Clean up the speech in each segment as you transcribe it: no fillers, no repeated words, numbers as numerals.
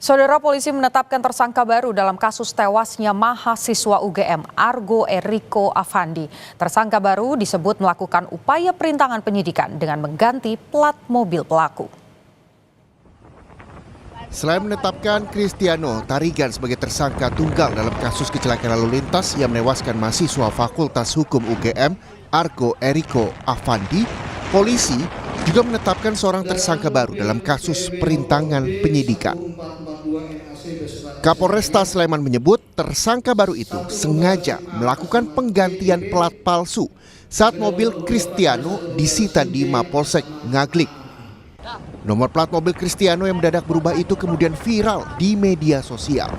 Saudara, polisi menetapkan tersangka baru dalam kasus tewasnya mahasiswa UGM Argo Eriko Afandi. Tersangka baru disebut melakukan upaya perintangan penyidikan dengan mengganti plat mobil pelaku. Selain menetapkan Kristiano Tarigan sebagai tersangka tunggal dalam kasus kecelakaan lalu lintas yang menewaskan mahasiswa Fakultas Hukum UGM Argo Eriko Afandi, polisi juga menetapkan seorang tersangka baru dalam kasus perintangan penyidikan. Kapolresta Sleman menyebut tersangka baru itu sengaja melakukan penggantian plat palsu saat mobil Kristiano disita di Mapolsek Ngaglik. Nomor plat mobil Kristiano yang mendadak berubah itu kemudian viral di media sosial.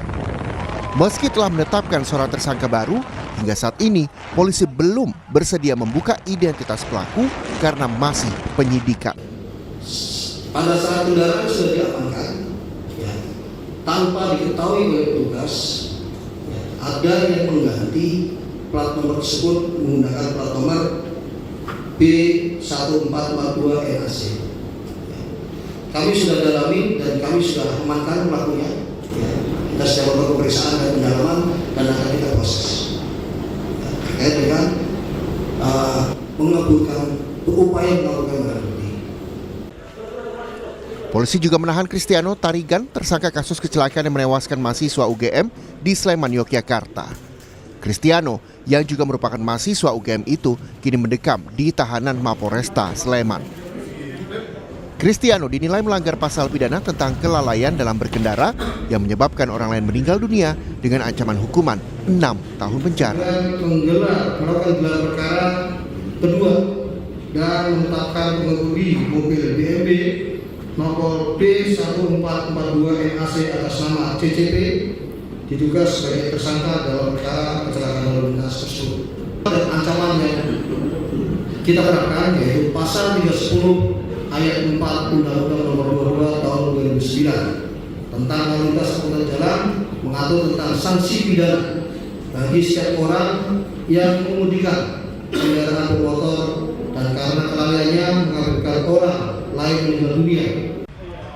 Meski telah menetapkan seorang tersangka baru, hingga saat ini polisi belum bersedia membuka identitas pelaku karena masih penyidikan. Pada saat kendaraan sudah diamankan, tanpa diketahui oleh petugas, ada yang mengganti plat nomor tersebut menggunakan plat nomor B1442NAC. Kami sudah dalami dan kami sudah amankan pelakunya. Kita sedang melakukan pemeriksaan dan pendalaman dan akan kita proses. Terkait dengan berupaya melakukan barang bukti. Polisi juga menahan Kristiano Tarigan, tersangka kasus kecelakaan yang menewaskan mahasiswa UGM di Sleman, Yogyakarta. Kristiano, yang juga merupakan mahasiswa UGM itu, kini mendekam di tahanan Mapolresta Sleman. Kristiano dinilai melanggar pasal pidana tentang kelalaian dalam berkendara yang menyebabkan orang lain meninggal dunia dengan ancaman hukuman 6 tahun penjara. Melakukan gelar perkara kedua dan menetapkan pengemudi mobil BMW nomor B1442NAC atas nama CCP diduga sebagai tersangka dalam perkara kecelakaan lalu lintas tersebut. Dan ancaman yang kita terapkan yaitu pasal 310 ayat 4 Undang-Undang Nomor 22 Tahun 2009 tentang lalu lintas angkutan jalan mengatur tentang sanksi pidana bagi setiap orang yang mengemudikan kendaraan bermotor dan karena kelalaiannya mengakibatkan orang lain meninggal dunia.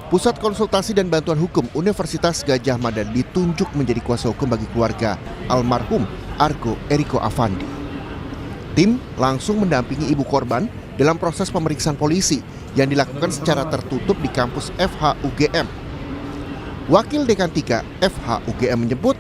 Pusat Konsultasi dan Bantuan Hukum Universitas Gadjah Mada ditunjuk menjadi kuasa hukum bagi keluarga almarhum Argo Eriko Afandi. Tim langsung mendampingi ibu korban dalam proses pemeriksaan polisi yang dilakukan secara tertutup di kampus FH UGM. Wakil Dekan 3 FH UGM menyebut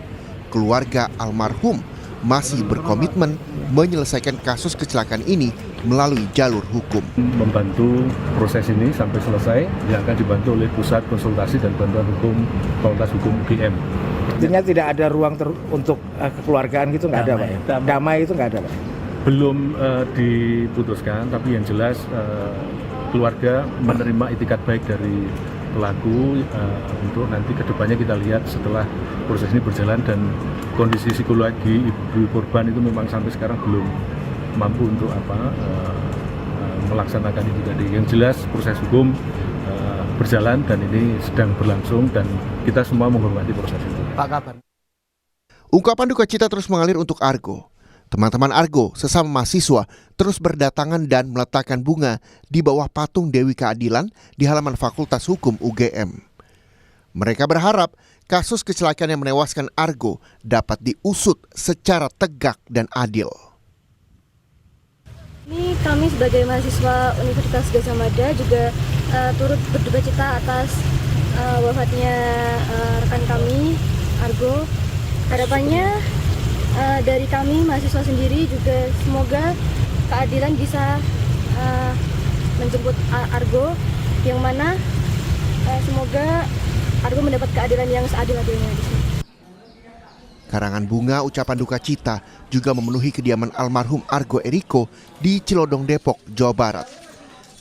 keluarga almarhum masih berkomitmen menyelesaikan kasus kecelakaan ini melalui jalur hukum. Membantu proses ini sampai selesai yang akan dibantu oleh Pusat Konsultasi dan Bantuan Hukum Fakultas Hukum UGM. Artinya tidak ada ruang untuk kekeluargaan gitu, nggak ada, Pak? Damai itu nggak ada, Pak? Belum diputuskan, tapi yang jelas keluarga menerima itikat baik dari pelaku untuk nanti kedepannya kita lihat setelah proses ini berjalan dan kondisi psikologi ibu korban itu memang sampai sekarang belum mampu untuk melaksanakan itu tadi. Yang jelas proses hukum berjalan dan ini sedang berlangsung dan kita semua menghormati proses itu. Pak kabar. Ungkapan duka cita terus mengalir untuk Argo. Teman-teman Argo sesama mahasiswa terus berdatangan dan meletakkan bunga di bawah patung Dewi Keadilan di halaman Fakultas Hukum UGM. Mereka berharap kasus kecelakaan yang menewaskan Argo dapat diusut secara tegak dan adil. Ini kami sebagai mahasiswa Universitas Gadjah Mada juga turut berduka cita atas wafatnya rekan kami Argo. Harapannya dari kami mahasiswa sendiri juga semoga keadilan bisa menjemput Argo, yang mana semoga Argo mendapat keadilan yang seadil-adilnya di sini. Karangan bunga ucapan duka cita juga memenuhi kediaman almarhum Argo Eriko di Cilodong, Depok, Jawa Barat.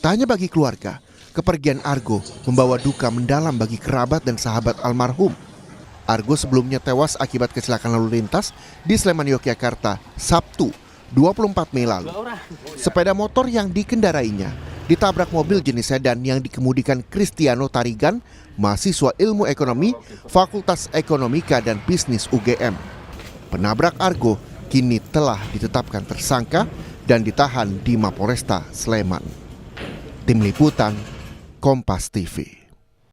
Tak hanya bagi keluarga, kepergian Argo membawa duka mendalam bagi kerabat dan sahabat almarhum. Argo sebelumnya tewas akibat kecelakaan lalu lintas di Sleman, Yogyakarta, Sabtu 24 Mei lalu. Sepeda motor yang dikendarainya ditabrak mobil jenis sedan yang dikemudikan Kristiano Tarigan, mahasiswa Ilmu Ekonomi, Fakultas Ekonomika dan Bisnis UGM. Penabrak Argo kini telah ditetapkan tersangka dan ditahan di Mapolresta Sleman. Tim Liputan, Kompas TV.